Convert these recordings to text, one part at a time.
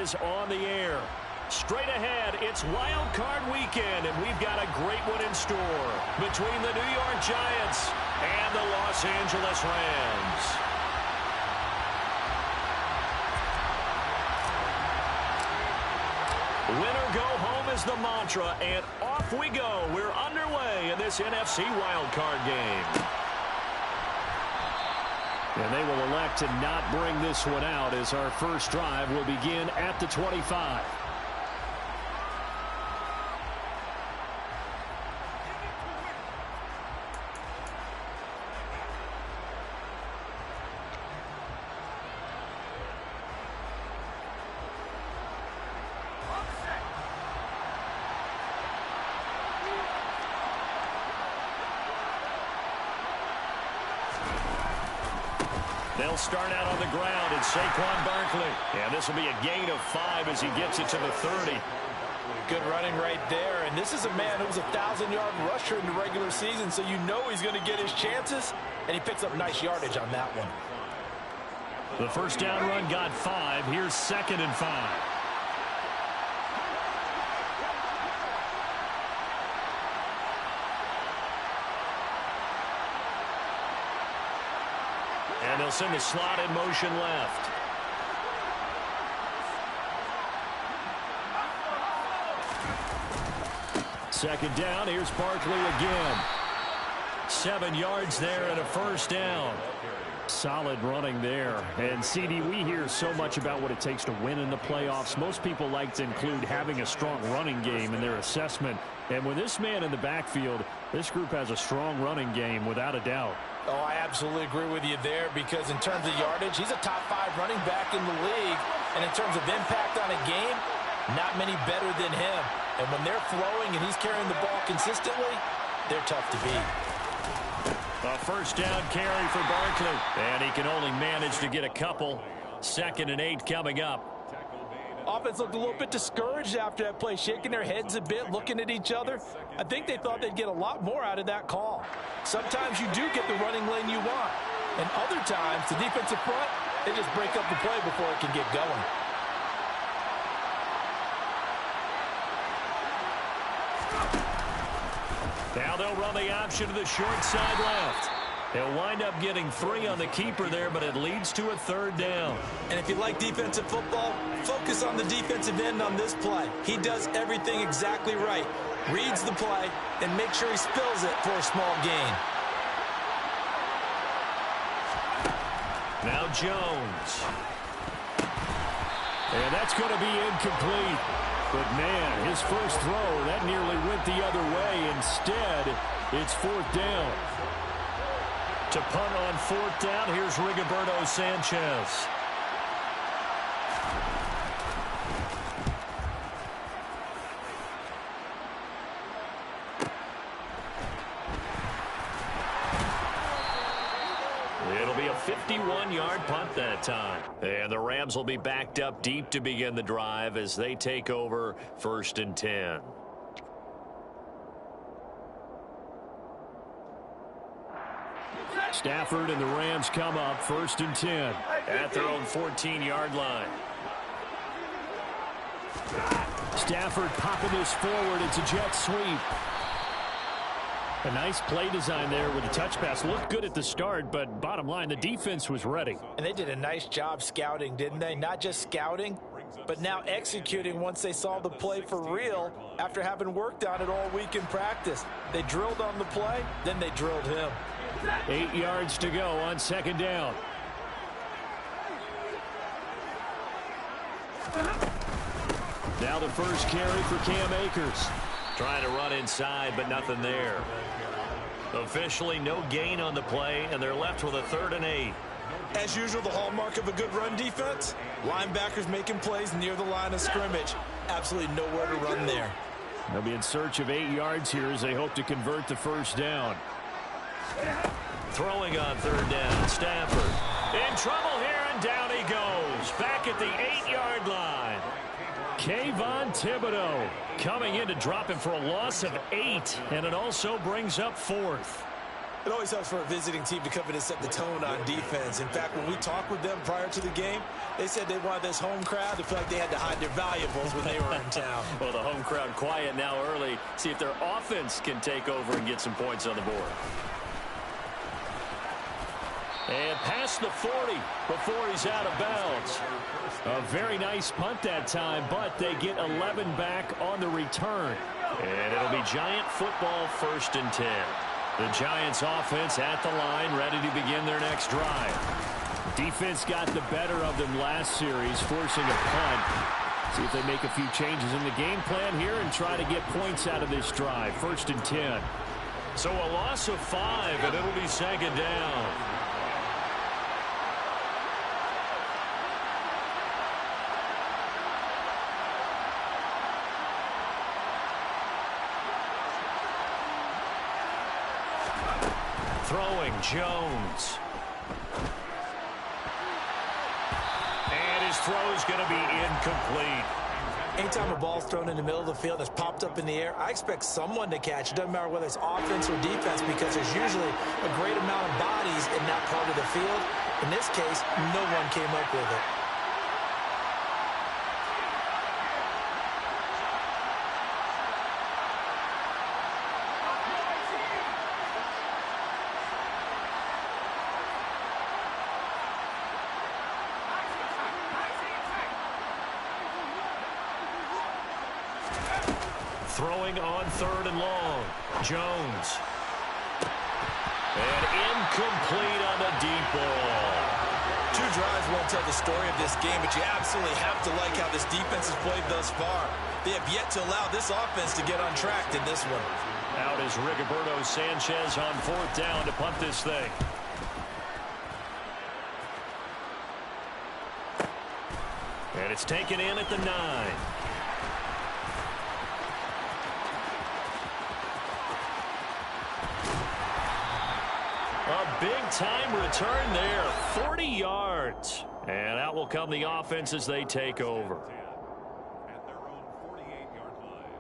is on the air. Straight ahead, it's Wild Card Weekend, and we've got a great one in store between the New York Giants and the Los Angeles Rams. Win or go home is the mantra, and off we go. We're underway in this NFC Wild Card game. And they will elect to not bring this one out as our first drive will begin at the 25. They'll start out on the ground. It's Saquon Barkley. And this will be a gain of 5 as he gets it to the 30. Good running right there. And this is a man who was a 1,000-yard rusher in the regular season, so you know he's going to get his chances. And he picks up nice yardage on that one. The first down run got 5. Here's 2nd and 5. And they'll send the slot in motion left. Second down, here's Barkley again. 7 yards there and a first down. Solid running there. And, CD, we hear so much about what it takes to win in the playoffs. Most people like to include having a strong running game in their assessment. And with this man in the backfield, this group has a strong running game without a doubt. Oh, I absolutely agree with you there because in terms of yardage, he's a top 5 running back in the league. And in terms of impact on a game, not many better than him. And when they're flowing and he's carrying the ball consistently, they're tough to beat. A first down carry for Barkley. And he can only manage to get a couple. 2nd and 8 coming up. Offense looked a little bit discouraged after that play, shaking their heads a bit, looking at each other. I think they thought they'd get a lot more out of that call. Sometimes you do get the running lane you want. And other times, the defensive front, they just break up the play before it can get going. Now they'll run the option to the short side left. They'll wind up getting 3 on the keeper there, but it leads to a 3rd down. And if you like defensive football, focus on the defensive end on this play. He does everything exactly right. Reads the play and makes sure he spills it for a small gain. Now Jones. And that's going to be incomplete. But, man, his first throw, that nearly went the other way. Instead, it's 4th down. To punt on 4th down, here's Rigoberto Sanchez. It'll be a 51-yard punt that time. And the Rams will be backed up deep to begin the drive as they take over 1st and 10. Stafford and the Rams come up 1st and 10 at their own 14-yard line. Stafford popping this forward. It's a jet sweep. A nice play design there with a touch pass. Looked good at the start, but bottom line, the defense was ready. And they did a nice job scouting, didn't they? Not just scouting, but now executing once they saw the play for real after having worked on it all week in practice. They drilled on the play, then they drilled him. 8 yards to go on 2nd down. Now the first carry for Cam Akers. Trying to run inside, but nothing there. Officially no gain on the play, and they're left with a 3rd and 8. As usual, the hallmark of a good run defense, linebackers making plays near the line of scrimmage. Absolutely nowhere to run there. They'll be in search of 8 yards here as they hope to convert the first down. Throwing on 3rd down, Stafford. In trouble here, and down he goes. Back at the 8-yard line. Kayvon Thibodeaux coming in to drop him for a loss of 8, and it also brings up 4th. It always helps for a visiting team to come in and set the tone on defense. In fact, when we talked with them prior to the game, they said they wanted this home crowd to feel like they had to hide their valuables when they were in town. Well, the home crowd quiet now early. See if their offense can take over and get some points on the board. And past the 40 before he's out of bounds. A very nice punt that time, but they get 11 back on the return. And it'll be Giant football, 1st and 10. The Giants offense at the line, ready to begin their next drive. Defense got the better of them last series, forcing a punt. See if they make a few changes in the game plan here and try to get points out of this drive. 1st and 10. So a loss of 5, and it'll be 2nd down. Throwing, Jones. And his throw's going to be incomplete. Anytime a ball's thrown in the middle of the field that's popped up in the air, I expect someone to catch. It doesn't matter whether it's offense or defense because there's usually a great amount of bodies in that part of the field. In this case, no one came up with it. Throwing on 3rd and long. Jones. And incomplete on the deep ball. 2 drives won't tell the story of this game, but you absolutely have to like how this defense has played thus far. They have yet to allow this offense to get untracked in this one. Out is Rigoberto Sanchez on 4th down to punt this thing. And it's taken in at the 9. A big-time return there, 40 yards. And out will come the offense as they take over. At their own 48-yard line.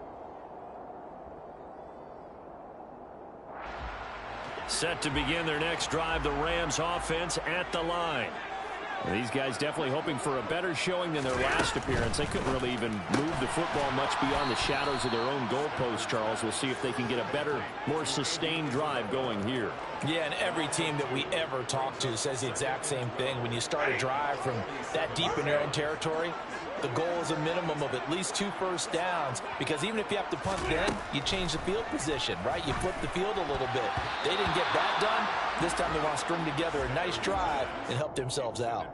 Set to begin their next drive, the Rams offense at the line. Well, these guys definitely hoping for a better showing than their last appearance. They couldn't really even move the football much beyond the shadows of their own goalpost, Charles. We'll see if they can get a better, more sustained drive going here. Yeah, and every team that we ever talk to says the exact same thing. When you start a drive from that deep in your own territory, the goal is a minimum of at least 2 first downs, because even if you have to punt then, you change the field position, right? You flip the field a little bit. They didn't get that done. This time they want to string together a nice drive and help themselves out.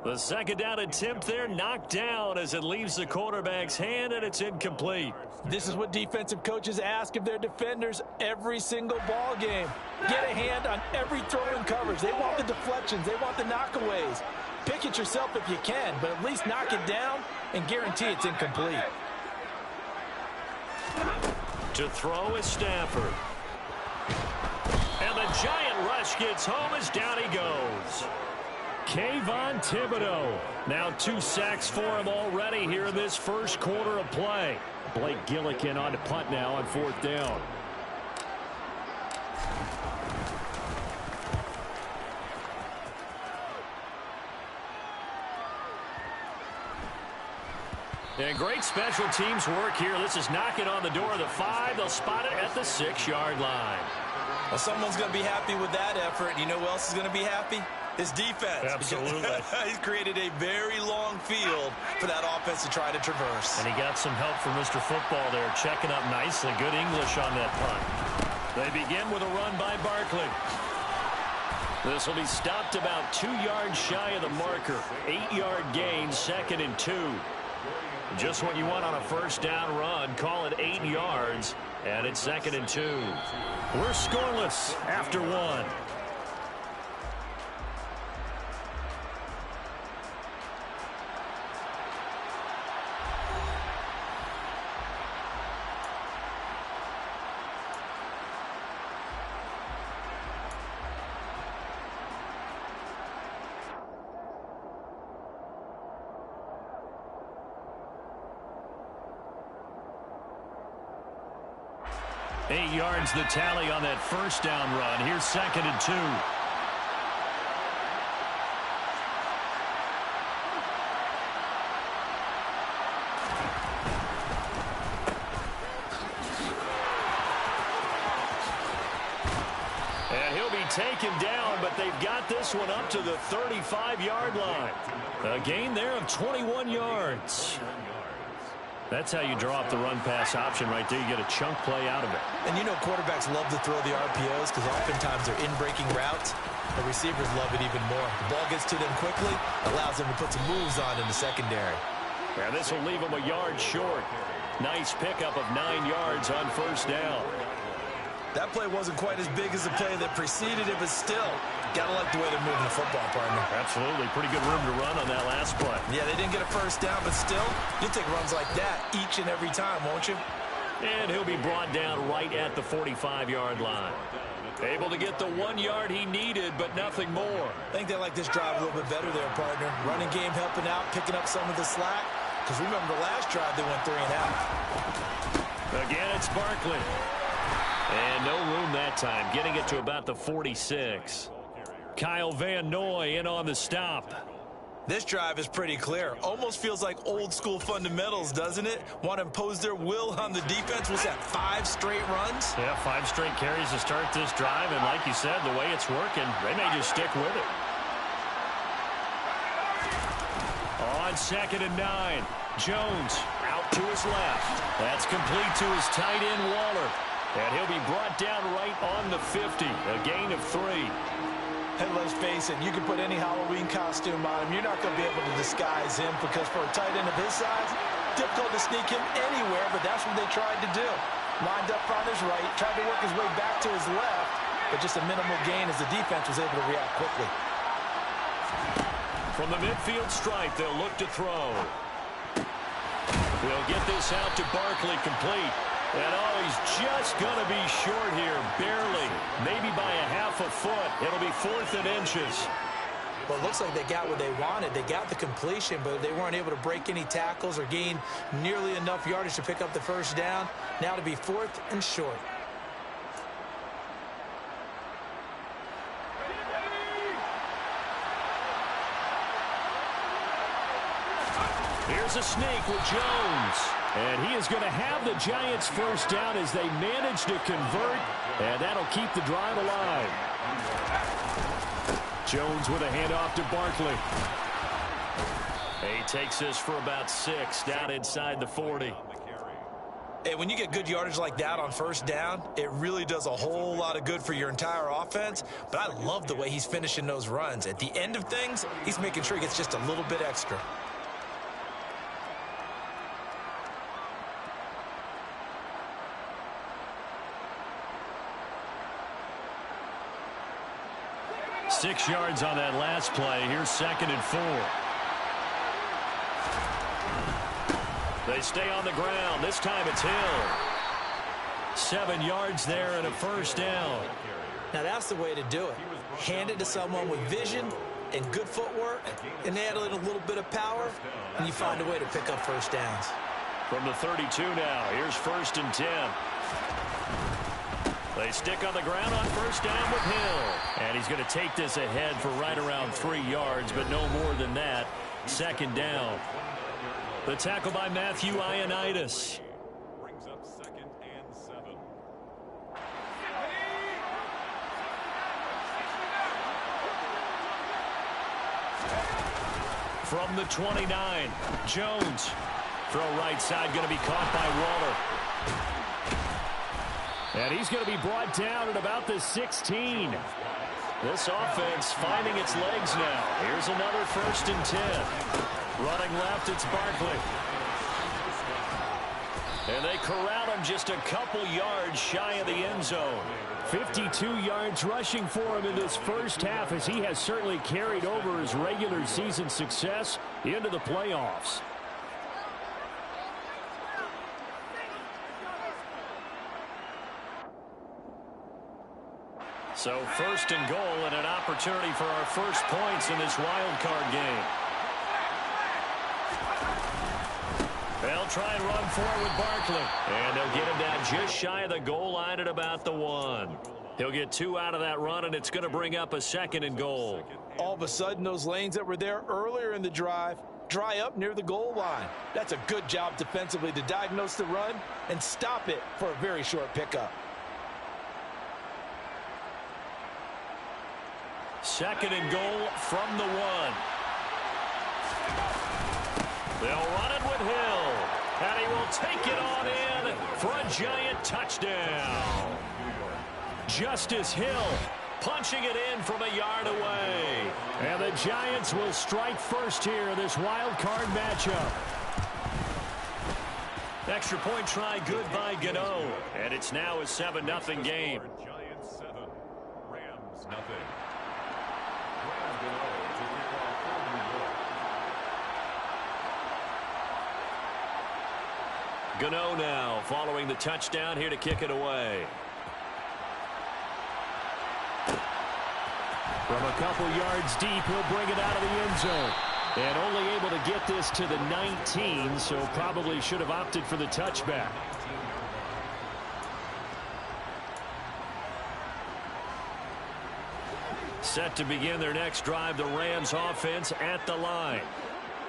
The 2nd down attempt there knocked down as it leaves the quarterback's hand, and it's incomplete. This is what defensive coaches ask of their defenders every single ball game. Get a hand on every throw in coverage. They want the deflections. They want the knockaways. Pick it yourself if you can, but at least knock it down and guarantee it's incomplete. To throw is Stafford. And the giant rush gets home as down he goes. Kayvon Thibodeaux. Now 2 sacks for him already here in this first quarter of play. Blake Gillikin on to punt now on 4th down. And great special teams work here. This is knocking on the door of the 5. They'll spot it at the 6-yard line. Well, someone's going to be happy with that effort. You know who else is going to be happy? His defense. Absolutely. He's created a very long field for that offense to try to traverse. And he got some help from Mr. Football there, checking up nicely. Good English on that punt. They begin with a run by Barkley. This will be stopped about 2 yards shy of the marker. 8-yard gain, 2nd and 2. Just what you want on a first down run. Call it 8 yards, and it's 2nd and 2. We're scoreless after 1. 8 yards the tally on that first down run. Here's 2nd and 2. And he'll be taken down, but they've got this one up to the 35-yard line. A gain there of 21 yards. That's how you draw up the run-pass option right there. You get a chunk play out of it. And you know quarterbacks love to throw the RPOs because oftentimes they're in-breaking routes. The receivers love it even more. The ball gets to them quickly, allows them to put some moves on in the secondary. Yeah, this will leave them a yard short. Nice pickup of 9 yards on first down. That play wasn't quite as big as the play that preceded it, but still, gotta like the way they're moving the football, partner. Absolutely. Pretty good room to run on that last play. Yeah, they didn't get a first down, but still, you'll take runs like that each and every time, won't you? And he'll be brought down right at the 45-yard line. Able to get the 1 yard he needed, but nothing more. I think they like this drive a little bit better there, partner. Running game helping out, picking up some of the slack. Because remember the last drive, they went 3 and out. Again, it's Barkley. And no room that time, getting it to about the 46. Kyle Van Noy in on the stop. This drive is pretty clear. Almost feels like old school fundamentals, doesn't it? Want to impose their will on the defense. Was that 5 straight runs? Yeah, 5 straight carries to start this drive. And like you said, the way it's working, they may just stick with it. On 2nd and 9, Jones out to his left. That's complete to his tight end, Waller. And he'll be brought down right on the 50, a gain of 3. And let's face it, you can put any Halloween costume on him. You're not going to be able to disguise him because for a tight end of his size, difficult to sneak him anywhere, but that's what they tried to do. Lined up on his right, tried to work his way back to his left, but just a minimal gain as the defense was able to react quickly. From the midfield stripe, they'll look to throw. They'll get this out to Barkley, complete. And oh, he's just going to be short here, barely. Maybe by a half a foot. It'll be 4th and inches. Well, it looks like they got what they wanted. They got the completion, but they weren't able to break any tackles or gain nearly enough yardage to pick up the first down. Now to be 4th and short. Here's a sneak with Jones. And he is going to have the Giants first down as they manage to convert. And that'll keep the drive alive. Jones with a handoff to Barkley. He takes this for about 6 down inside the 40. Hey, when you get good yardage like that on first down, it really does a whole lot of good for your entire offense. But I love the way he's finishing those runs. At the end of things, he's making sure he gets just a little bit extra. Six yards on that last play. Here's 2nd and 4. They stay on the ground. This time it's Hill. 7 yards there and a first down. Now that's the way to do it. Hand it to someone with vision and good footwork and add a little bit of power, and you find a way to pick up first downs. From the 32 now. Here's 1st and 10. They stick on the ground on first down with Hill. And he's going to take this ahead for right around 3 yards, but no more than that. 2nd down. The tackle by Matthew Ioannidis. Brings up 2nd and 7. From the 29, Jones. Throw right side, going to be caught by Waller. And he's going to be brought down at about the 16. This offense finding its legs now. Here's another 1st and 10. Running left, it's Barkley. And they corral him just a couple yards shy of the end zone. 52 yards rushing for him in this first half, as he has certainly carried over his regular season success into the playoffs. So 1st and goal and an opportunity for our first points in this wild card game. They'll try and run for it with Barkley. And they'll get him down just shy of the goal line at about the 1. He'll get 2 out of that run, and it's going to bring up a 2nd and goal. All of a sudden, those lanes that were there earlier in the drive dry up near the goal line. That's a good job defensively to diagnose the run and stop it for a very short pickup. 2nd and goal from the 1. They'll run it with Hill, and he will take it on in for a giant touchdown. Justice Hill punching it in from a yard away. And the Giants will strike first here in this wild card matchup. Extra point try good by Gano. And it's now a 7-0 game. Giants 7, Rams nothing. Gano now following the touchdown here to kick it away. From a couple yards deep, he'll bring it out of the end zone. And only able to get this to the 19, so probably should have opted for the touchback. Set to begin their next drive, the Rams offense at the line.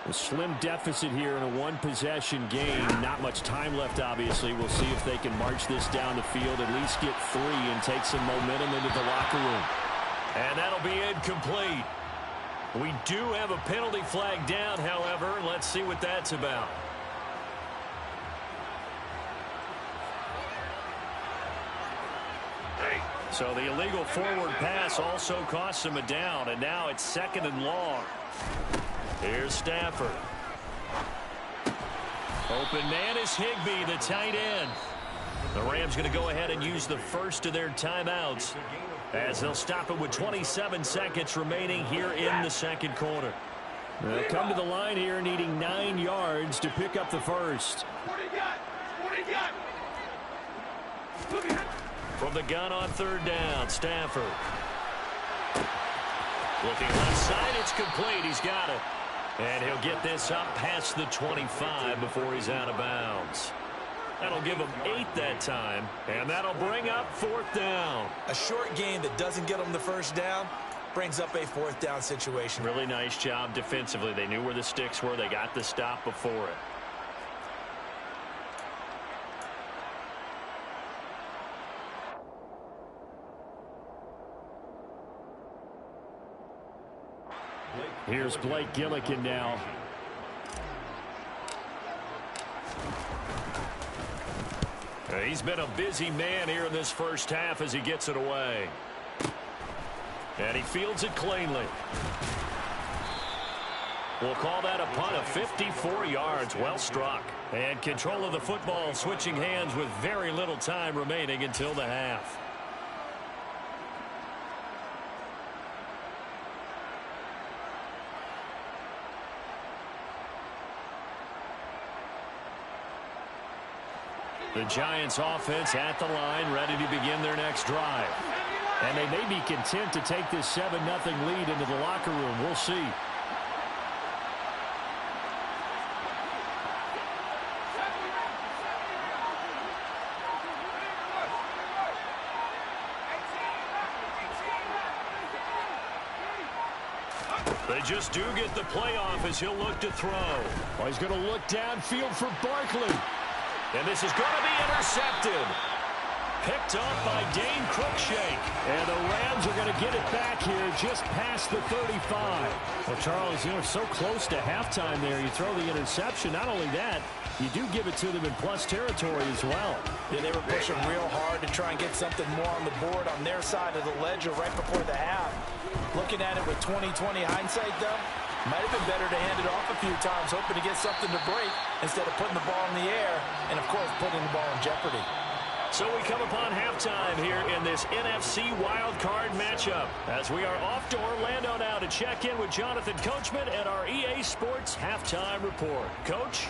A slim deficit here in a one-possession game. Not much time left, obviously. We'll see if they can march this down the field, at least get 3 and take some momentum into the locker room. And that'll be incomplete. We do have a penalty flag down, however. Let's see what that's about. So the illegal forward pass also costs him a down, and now it's 2nd and long. Here's Stafford. Open man is Higbee, the tight end. The Rams going to go ahead and use the first of their timeouts as they'll stop it with 27 seconds remaining here in the second quarter. They'll come to the line here needing 9 yards to pick up the first. From the gun on 3rd down, Stafford. Looking left side, it's complete. He's got it. And he'll get this up past the 25 before he's out of bounds. That'll give him 8 that time, and that'll bring up 4th down. A short game that doesn't get them the first down brings up a 4th down situation. Really nice job defensively. They knew where the sticks were. They got the stop before it. Here's Blake Gillikin now. He's been a busy man here in this first half as he gets it away. And he fields it cleanly. We'll call that a punt of 54 yards. Well struck. And control of the football switching hands with very little time remaining until the half. The Giants offense at the line, ready to begin their next drive. And they may be content to take this 7-0 lead into the locker room. We'll see. They just do get the playoff as he'll look to throw. Well, he's going to look downfield for Barkley. And this is going to be intercepted. Picked off by Dane Cruikshank. And the Rams are going to get it back here just past the 35. Well, Charles, you know, so close to halftime there. You throw the interception. Not only that, you do give it to them in plus territory as well. Yeah, they were pushing real hard to try and get something more on the board on their side of the ledger right before the half. Looking at it with 20/20 hindsight, though, might have been better to hand it off a few times, hoping to get something to break instead of putting the ball in the air and, of course, putting the ball in jeopardy. So we come upon halftime here in this NFC wildcard matchup as we are off to Orlando now to check in with Jonathan Coachman at our EA Sports Halftime Report. Coach?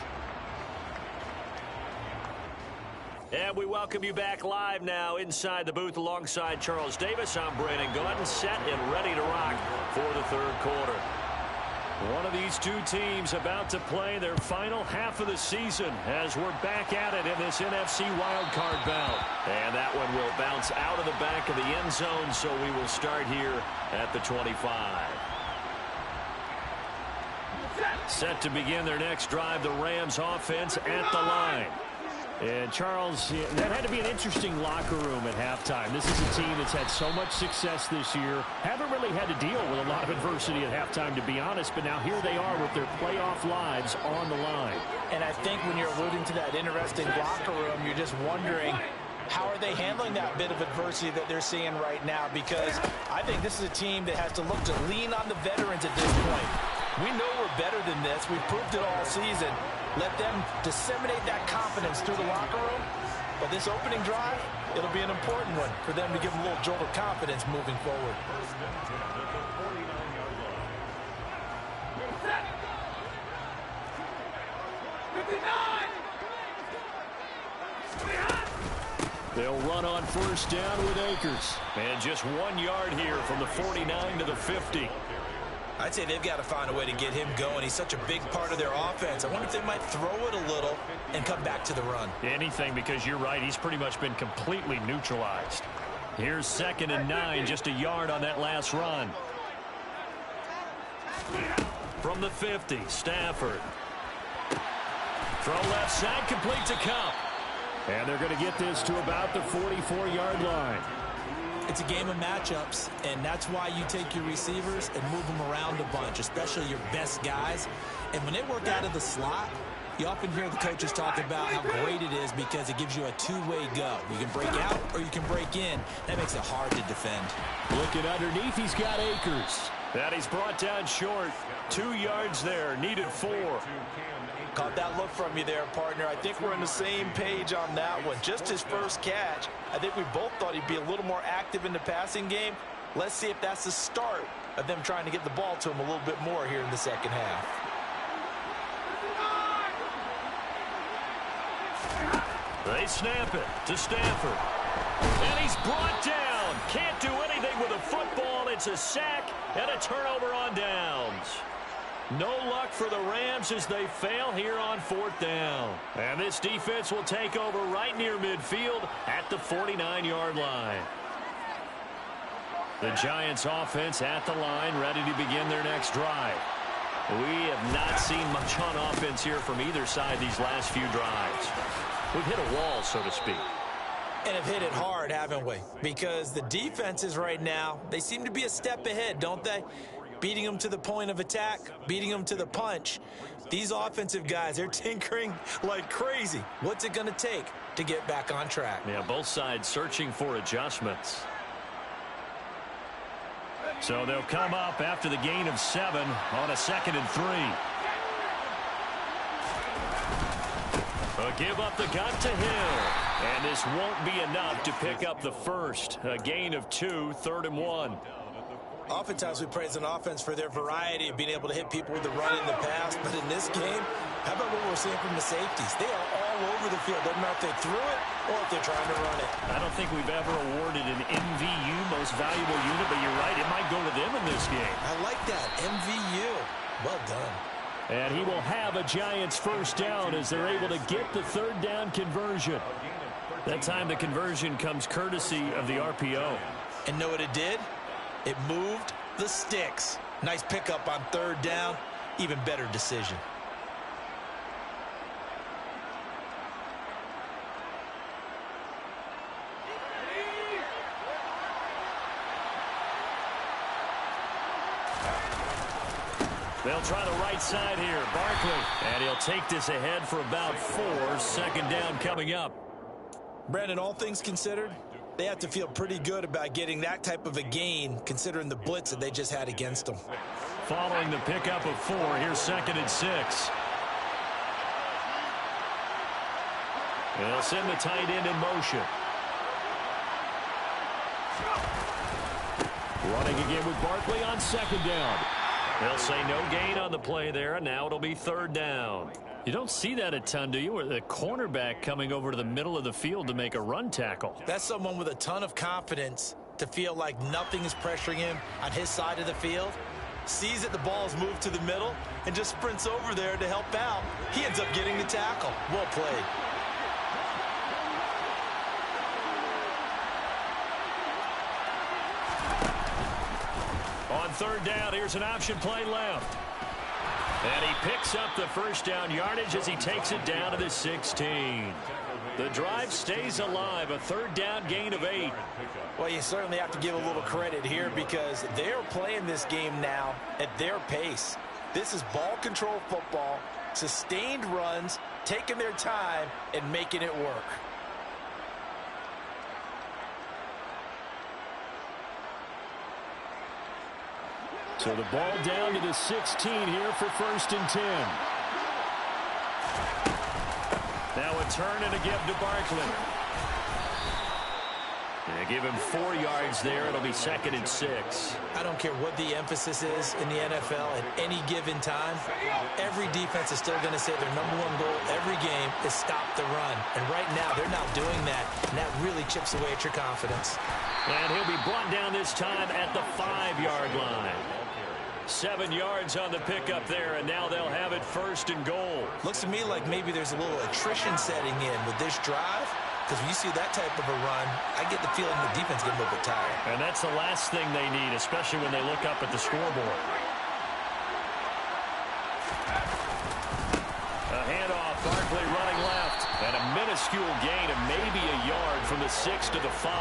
And we welcome you back live now inside the booth alongside Charles Davis. I'm Brandon Gaudin, set and ready to rock for the third quarter. One of these two teams about to play their final half of the season as we're back at it in this NFC wildcard bout. And that one will bounce out of the back of the end zone, so we will start here at the 25. Set to begin their next drive, the Rams offense at the line. And Charles, that had to be an interesting locker room at halftime. This is a team that's had so much success this year. Haven't really had to deal with a lot of adversity at halftime, to be honest. But now here they are with their playoff lives on the line. And I think when you're alluding to that interesting locker room, you're just wondering, how are they handling that bit of adversity that they're seeing right now? Because I think this is a team that has to look to lean on the veterans at this point. We know we're better than this. We've proved it all season. Let them disseminate that confidence through the locker room. But this opening drive, it'll be an important one for them to give them a little jolt of confidence moving forward. They'll run on first down with Akers. And just 1 yard here from the 49 to the 50. I'd say they've got to find a way to get him going. He's such a big part of their offense. I wonder if they might throw it a little and come back to the run. Anything, because you're right. He's pretty much been completely neutralized. Here's 2nd and 9, just a yard on that last run. From the 50, Stafford. Throw left side, complete to Kupp. And they're going to get this to about the 44-yard line. It's a game of matchups, and that's why you take your receivers and move them around a bunch, especially your best guys. And when they work out of the slot, you often hear the coaches talk about how great it is because it gives you a two-way go. You can break out or you can break in. That makes it hard to defend. Looking underneath, he's got Akers. That he's brought down short. 2 yards there, needed 4. Caught that look from you there, partner. I think we're on the same page on that one. Just his first catch. I think we both thought he'd be a little more active in the passing game. Let's see if that's the start of them trying to get the ball to him a little bit more here in the second half. They snap it to Stafford. And he's brought down. Can't do anything with a football. It's a sack and a turnover on downs. No luck for the Rams as they fail here on 4th down. And this defense will take over right near midfield at the 49-yard line. The Giants offense at the line, ready to begin their next drive. We have not seen much on offense here from either side these last few drives. We've hit a wall, so to speak. And have hit it hard, haven't we? Because the defenses right now, they seem to be a step ahead, don't they? Beating them to the point of attack, beating them to the punch. These offensive guys, they're tinkering like crazy. What's it going to take to get back on track? Yeah, both sides searching for adjustments. So they'll come up after the gain of 7 on a 2nd and 3. A give up the gut to Hill. And this won't be enough to pick up the first. A gain of 2, 3rd and 1. Oftentimes we praise an offense for their variety of being able to hit people with the run in the pass. But in this game, how about what we're seeing from the safeties? They are all over the field. Doesn't matter if they threw it or if they're trying to run it. I don't think we've ever awarded an MVU, most valuable unit, but you're right, it might go to them in this game. I like that, MVU. Well done. And he will have a Giants first down as they're able to get the 3rd down conversion. That time the conversion comes courtesy of the RPO. And know what it did? It moved the sticks. Nice pickup on 3rd down. Even better decision. They'll try the right side here. Barkley. And he'll take this ahead for about 4. 2nd down coming up. Brandon, all things considered, they have to feel pretty good about getting that type of a gain considering the blitz that they just had against them. Following the pickup of 4, here's 2nd and 6. They'll send the tight end in motion. Running again with Barkley on 2nd down. They'll say no gain on the play there, and now it'll be 3rd down. You don't see that a ton, do you? With the cornerback coming over to the middle of the field to make a run tackle. That's someone with a ton of confidence to feel like nothing is pressuring him on his side of the field. sees that the ball is moved to the middle, and just sprints over there to help out. He ends up getting the tackle. Well played. On third down, here's an option play left. And he picks up the first down yardage as he takes it down to the 16. The drive stays alive, a third down gain of 8. Well, you certainly have to give a little credit here because they're playing this game now at their pace. This is ball control football, sustained runs, taking their time, and making it work. So the ball down to the 16 here for 1st and 10. Now a turn and a give to Barkley. They give him 4 yards there. It'll be 2nd and 6. I don't care what the emphasis is in the NFL at any given time. Every defense is still going to say their #1 goal every game is stop the run. And right now, they're not doing that, and that really chips away at your confidence. And he'll be brought down this time at the 5-yard line. 7 yards on the pickup there, and now they'll have it 1st and goal. Looks to me like maybe there's a little attrition setting in with this drive, because when you see that type of a run, I get the feeling the defense gets a little bit tired. And that's the last thing they need, especially when they look up at the scoreboard. A handoff, Barkley running left, and a minuscule gain of maybe a yard from the 6 to the 5.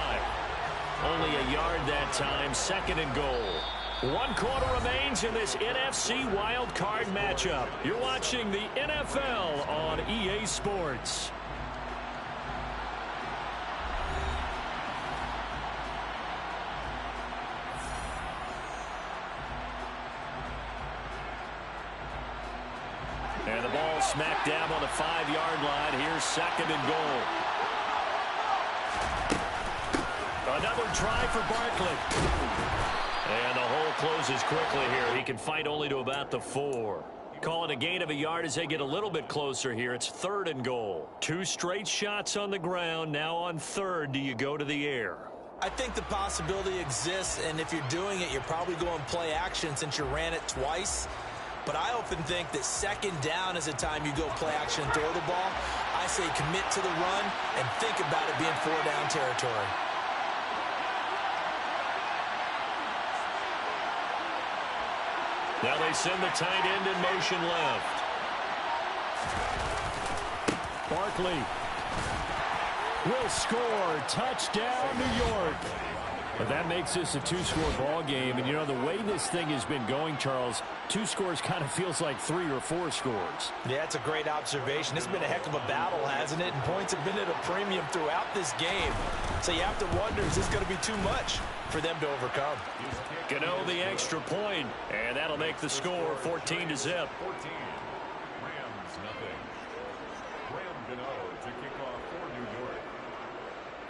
Only a yard that time, 2nd and goal. 1 quarter remains in this NFC Wild Card matchup. You're watching the NFL on EA Sports. And the ball smack dab on the 5-yard line. Here's 2nd and goal. Another try for Barkley. And the hole closes quickly here. He can fight only to about the 4. Call it a gain of a yard as they get a little bit closer here. It's 3rd and goal. 2 straight shots on the ground. Now on 3rd, do you go to the air? I think the possibility exists, and if you're doing it, you're probably going play action since you ran it twice. But I often think that 2nd down is a time you go play action and throw the ball. I say commit to the run and think about it being 4-down territory. Now they send the tight end in motion left. Barkley will score. Touchdown, New York. But that makes this a 2-score ball game. And, you know, the way this thing has been going, Charles, 2 scores kind of feels like 3 or 4 scores. Yeah, it's a great observation. It's been a heck of a battle, hasn't it? And points have been at a premium throughout this game. So you have to wonder, is this going to be too much for them to overcome? Gano the extra point, and that'll make the score 14-0. 14. Rams nothing. Graham Gano to kick off for New York.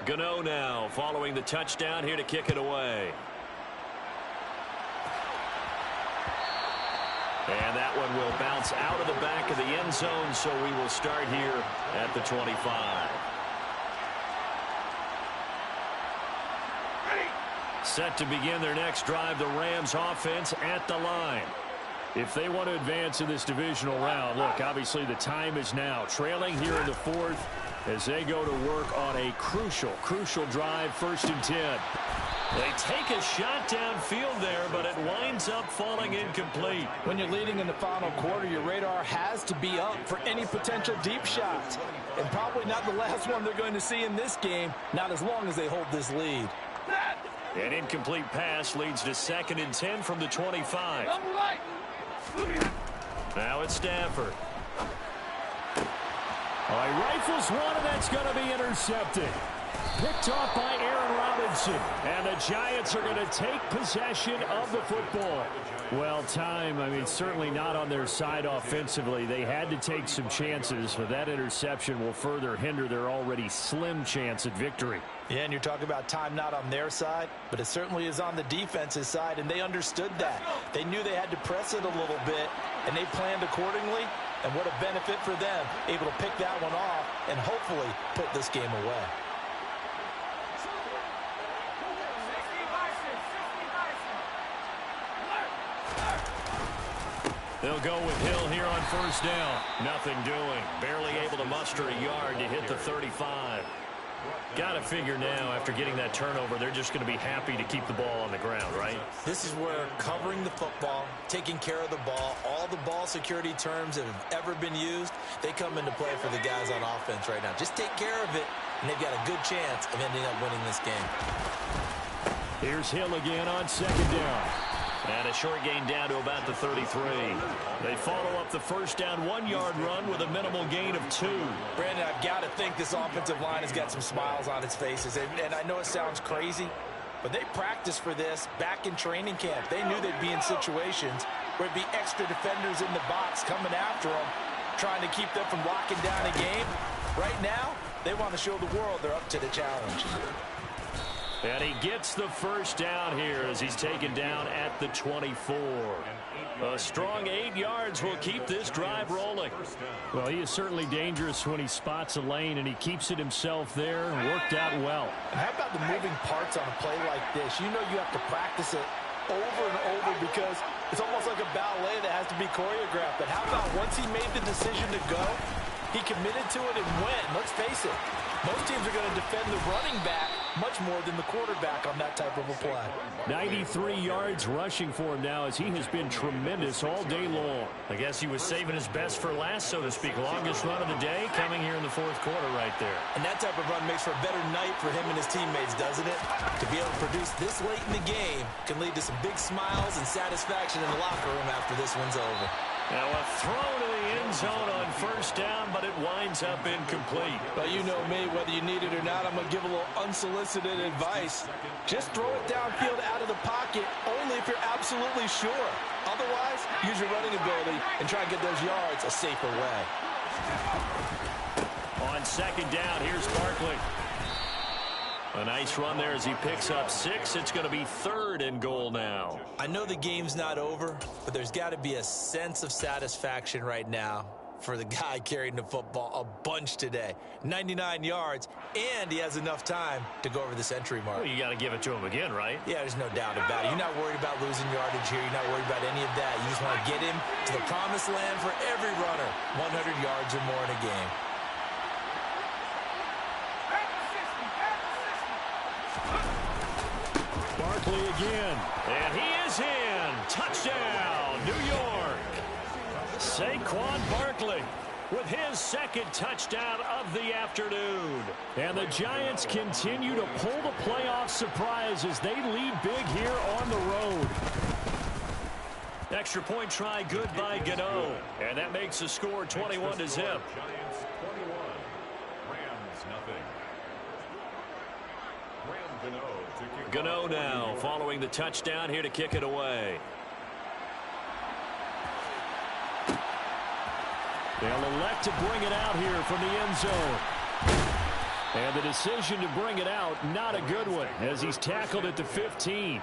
Gano now following the touchdown here to kick it away. And that one will bounce out of the back of the end zone, so we will start here at the 25. Set to begin their next drive, the Rams offense at the line. If they want to advance in this divisional round, look, obviously the time is now. Trailing here in the 4th as they go to work on a crucial drive, 1st and 10. They take a shot downfield there, but it winds up falling incomplete. When you're leading in the final quarter, your radar has to be up for any potential deep shots. And probably not the last one they're going to see in this game, not as long as they hold this lead. An incomplete pass leads to 2nd and 10 from the 25. Now it's Stafford. Oh, he rifles one, and that's going to be intercepted. Picked off by Aaron Robinson. And the Giants are going to take possession of the football. Well, time, I mean, certainly not on their side offensively. They had to take some chances, but that interception will further hinder their already slim chance at victory. Yeah, and you're talking about time not on their side, but it certainly is on the defense's side, and they understood that. They knew they had to press it a little bit, and they planned accordingly, and what a benefit for them, able to pick that one off and hopefully put this game away. They'll go with Hill here on first down. Nothing doing. Barely able to muster a yard to hit the 35. Got to figure now, after getting that turnover, they're just going to be happy to keep the ball on the ground, right? This is where covering the football, taking care of the ball, all the ball security terms that have ever been used, they come into play for the guys on offense right now. Just take care of it, and they've got a good chance of ending up winning this game. Here's Hill again on second down. And a short gain down to about the 33. They follow up the first down 1-yard run with a minimal gain of 2. Brandon, I've got to think this offensive line has got some smiles on its faces. And I know it sounds crazy, but they practiced for this back in training camp. They knew they'd be in situations where it'd be extra defenders in the box coming after them, trying to keep them from locking down a game. Right now, they want to show the world they're up to the challenge. And he gets the first down here as he's taken down at the 24. A strong 8 yards will keep this drive rolling. Well, he is certainly dangerous when he spots a lane, and he keeps it himself there. Worked out well. And how about the moving parts on a play like this? You know you have to practice it over and over because it's almost like a ballet that has to be choreographed. But how about once he made the decision to go, he committed to it and went. Let's face it, most teams are going to defend the running back much more than the quarterback on that type of a play. 93 yards rushing for him now as he has been tremendous all day long. I guess he was saving his best for last, so to speak. Longest run of the day coming here in the fourth quarter right there. And that type of run makes for a better night for him and his teammates, doesn't it? To be able to produce this late in the game can lead to some big smiles and satisfaction in the locker room after this one's over. Now a throw to the end zone on first down, but it winds up incomplete. But you know me, whether you need it or not, I'm going to give a little unsolicited advice. Just throw it downfield out of the pocket only if you're absolutely sure. Otherwise, use your running ability and try and get those yards a safer way. On second down, here's Barkley. A nice run there as he picks up 6. It's going to be 3rd and goal now. I know the game's not over, but there's got to be a sense of satisfaction right now for the guy carrying the football a bunch today. 99 yards, and he has enough time to go over the century mark. Well, you got to give it to him again, right? Yeah, there's no doubt about it. You're not worried about losing yardage here. You're not worried about any of that. You just want to get him to the promised land for every runner. 100 yards or more in a game. Barkley again, and he is in. Touchdown, New York. Saquon Barkley with his second touchdown of the afternoon. And the Giants continue to pull the playoff surprise as they lead big here on the road. Extra point try good by Gano. And that makes the score 21-0. Giants 21, Rams nothing. Graham Gano now following the touchdown here to kick it away. They'll elect to bring it out here from the end zone. And the decision to bring it out, not a good one, as he's tackled at the 15.